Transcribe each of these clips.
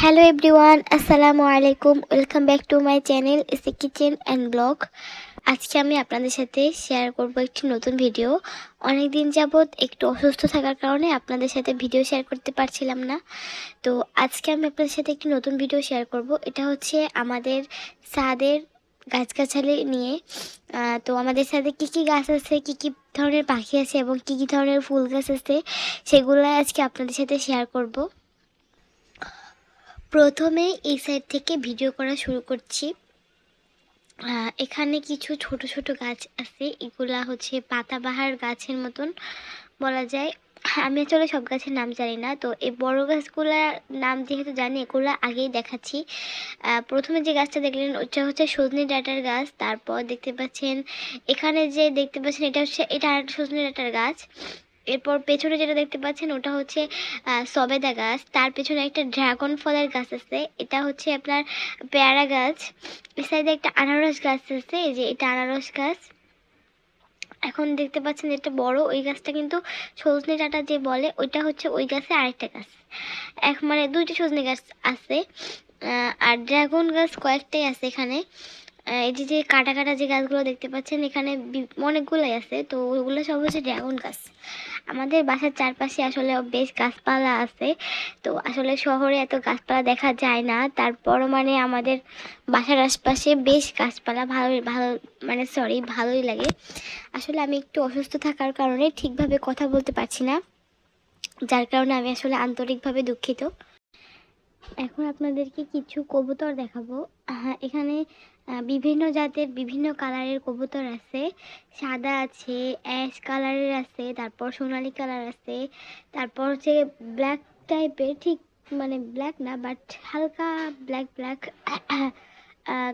Hello everyone, আসসালামু আলাইকুম। Welcome back to my channel AC kitchen and blog. আজকে আমি আপনাদের সাথে শেয়ার করব একটি নতুন ভিডিও। অনেক দিন যাবৎ একটু অসুস্থ থাকার কারণে আপনাদের সাথে ভিডিও শেয়ার করতে পারছিলাম না। তো আজকে আমি আপনাদের সাথে একটি নতুন ভিডিও শেয়ার করব। এটা হচ্ছে আমাদের ছাদের গাছগাছালি নিয়ে। তো আমাদের ছাদে কী কী গাছ আছে, কী কী ধরনের পাখি আছে এবং কী কী ধরনের ফুল গাছ আছে, সেগুলো আজকে আপনাদের সাথে শেয়ার করব। প্রথমে এই সাইড থেকে ভিডিও করা শুরু করছি। এখানে কিছু ছোট ছোট গাছ আছে, এগুলা হচ্ছে পাতাবাহার গাছের মতন বলা যায়। আমি আসলে সব গাছের নাম জানি না, তো এই বড় গাছগুলার নাম যেহেতু জানি এগুলো আগেই দেখাচ্ছি। প্রথমে যে গাছটা দেখলেন ওটা হচ্ছে সজনে ডাঁটার গাছ। তারপর দেখতে পাচ্ছেন এখানে যে দেখতে পাচ্ছেন এটা আর সজনে ডাঁটার গাছ। এরপর পেছনে যেটা দেখতে পাচ্ছেন ওটা হচ্ছে সবেদা গাছ। তার পেছনে একটা ড্রাগন ফলের গাছ আছে, এটা হচ্ছে আপনার পেয়ারা গাছ। এই সাইডে একটা আনারস গাছ আছে, এই যে এটা আনারস গাছ। এখন দেখতে পাচ্ছেন এটা বড়, ওই গাছটা কিন্তু সজনে ডাঁটা যে বলে ওইটা হচ্ছে ওই গাছে আরেকটা গাছ। মানে দুইটা সজনে গাছ আছে, আর ড্রাগন গাছ কয়েকটাই আছে এখানে। এই যে কাটা কাটা যে গাছগুলো দেখতে পাচ্ছেন এখানে অনেকগুলোই আছে, তো ওইগুলো সব হচ্ছে ড্রাগন গাছ। আমাদের বাসার চারপাশে আসলে বেশ গাছপালা আছে, তো আসলে শহরে এত গাছপালা দেখা যায় না। তারপরও মানে আমাদের বাসার আশপাশে বেশ গাছপালা ভালোই লাগে। আসলে আমি একটু অসুস্থ থাকার কারণে ঠিকভাবে কথা বলতে পারছি না, যার কারণে আমি আসলে আন্তরিকভাবে দুঃখিত। এখন আপনাদেরকে কিছু কবুতর দেখাবো। এখানে বিভিন্ন জাতের বিভিন্ন কালারের কবুতর আছে। সাদা আছে, অ্যাশ কালারের আছে, তারপর সোনালি কালার আছে, তারপর হচ্ছে ব্ল্যাক টাইপের, ঠিক মানে ব্ল্যাক না বাট হালকা ব্ল্যাক ব্ল্যাক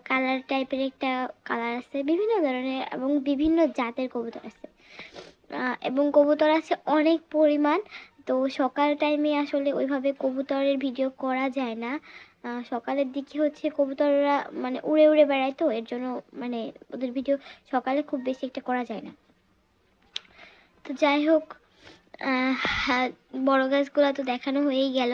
কালার টাইপের একটা কালার আছে। বিভিন্ন ধরনের এবং বিভিন্ন জাতের কবুতর আছে, এবং কবুতর আছে অনেক পরিমাণ। তো সকাল টাইমে আসলে ওইভাবে কবুতরের ভিডিও করা যায় না। সকালের দিকে হচ্ছে কবুতররা মানে উড়ে উড়ে বেড়ায়, তো এর জন্য মানে ওদের ভিডিও সকালে খুব বেশি একটা করা যায় না। তো যাই হোক, বড় গাছগুলো তো দেখানো হয়েই গেল।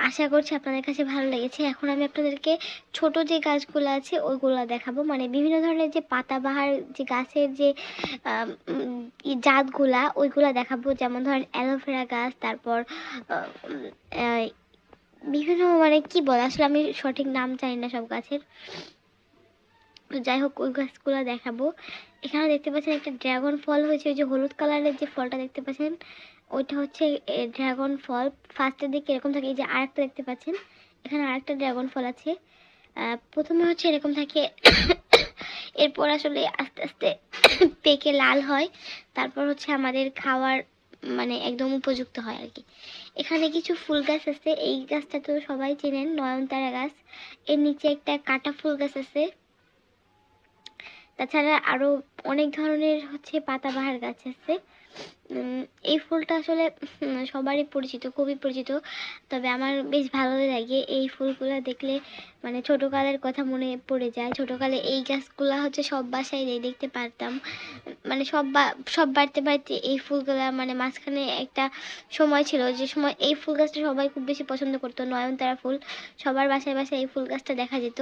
আশা করছি আপনাদের কাছে ভালো লেগেছে। এখন আমি আপনাদেরকে ছোট যে গাছগুলো আছে ওইগুলো দেখাবো, মানে বিভিন্ন ধরনের যে পাতাবাহার যে গাছের যে জাতগুলা ওইগুলা দেখাবো। যেমন ধরেন অ্যালোভেরা গাছ, তারপর বিভিন্ন মানে কি বলে আসলে আমি সঠিক নাম জানি না সব গাছের। যাই হোক ওই গাছগুলো দেখাবো। এখানে দেখতে পাচ্ছেন একটা ড্রাগন ফল হয়েছে, ওই যে হলুদ কালারের যে ফলটা দেখতে পাচ্ছেন ওইটা হচ্ছে ড্রাগন ফল। ফার্স্টের দিকে এরকম থাকে, এই যে আরেকটা দেখতে পাচ্ছেন এখানে আরেকটা ড্রাগন ফল আছে। প্রথমে হচ্ছে এরকম থাকে, এরপর আসলে আস্তে আস্তে পেকে লাল হয়, তারপর হচ্ছে আমাদের খাওয়ার মানে একদম উপযুক্ত হয় আর কি। এখানে কিছু ফুল গাছ আছে, এই গাছটা তো সবাই চেনেন, নয়নতারা গাছ। এর নিচে একটা কাটা ফুল গাছ আছে। তাছাড়া আরও অনেক ধরনের হচ্ছে পাতাবাহার গাছ আছে। এই ফুলটা আসলে সবারই পরিচিত, খুবই পরিচিত। তবে আমার বেশ ভালো লাগে এই ফুলগুলো দেখলে, মানে ছোটোকালের কথা মনে পড়ে যায়। ছোটোকালে এই গাছগুলা হচ্ছে সব বাসায় দেখতে পারতাম, মানে সব বাড়তে বাড়তে এই ফুলগুলা, মানে মাঝখানে একটা সময় ছিল যে সময় এই ফুল গাছটা সবাই খুব বেশি পছন্দ করতো, নয়নতারা ফুল। সবার বাসায় বাসায় এই ফুল গাছটা দেখা যেত।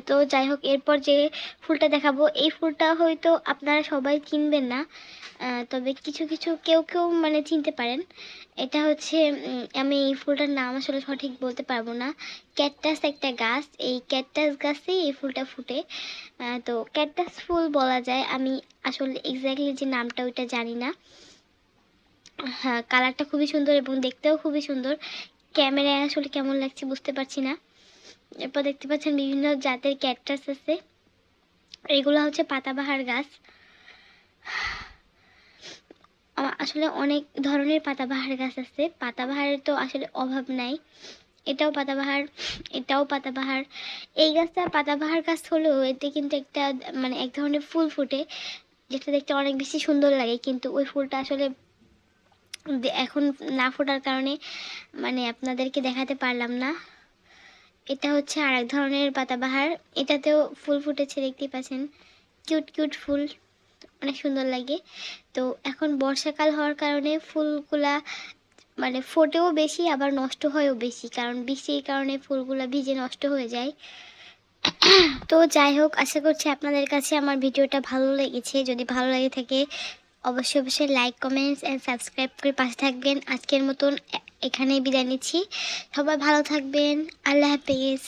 তো যাই হোক, এরপর যে ফুলটা দেখাবো এই ফুলটা হয়তো আপনারা সবাই চিনবেন না, তবে কিছু কিছু কেউ কেউ মানে চিনতে পারেন। এটা হচ্ছে আমি এই ফুলটার নাম আসলে সঠিক বলতে পারবো না। ক্যাকটাস একটা গাছ, এই ক্যাকটাস গাছেই এই ফুলটা ফুটে। তো ক্যাকটাস ফুল বলা যায়, আমি আসলে এক্স্যাক্টলি যে নামটা ওইটা জানি না। হ্যাঁ, কালারটা খুবই সুন্দর এবং দেখতেও খুবই সুন্দর। ক্যামেরায় আসলে কেমন লাগছে বুঝতে পারছি না। এরপর দেখতে পাচ্ছেন বিভিন্ন জাতের ক্যাকটাস আছে, এগুলো হচ্ছে পাতাবাহার গাছ। আসলে অনেক ধরনের পাতাবাহার গাছ আছে, পাতাবাহারের তো আসলে অভাব নাই। এটাও পাতাবাহার, এটাও পাতাবাহার। এই গাছটা পাতাবাহার গাছ হলেও এতে কিন্তু একটা মানে এক ধরনের ফুল ফুটে, যেটা দেখতে অনেক বেশি সুন্দর লাগে, কিন্তু ওই ফুলটা আসলে এখন না ফোটার কারণে মানে আপনাদেরকে দেখাতে পারলাম না। এটা হচ্ছে আর এক ধরনের পাতাবাহার, এটাতেও ফুল ফুটেছে দেখতেই পাচ্ছেন, কিউট কিউট ফুল, অনেক সুন্দর লাগে। তো এখন বর্ষাকাল হওয়ার কারণে ফুলগুলা মানে ফোটেও বেশি আবার নষ্ট হয়ও বেশি, কারণ বৃষ্টির কারণে ফুলগুলা ভিজে নষ্ট হয়ে যায়। তো যাই হোক, আশা করছি আপনাদের কাছে আমার ভিডিওটা ভালো লেগেছে। যদি ভালো লাগে থাকে অবশ্যই অবশ্যই লাইক, কমেন্টস অ্যান্ড সাবস্ক্রাইব করে পাশে থাকবেন। আজকের মতন এখানেই বিদায় নিচ্ছি। সবাই ভালো থাকবেন। আল্লাহ হাফেজ।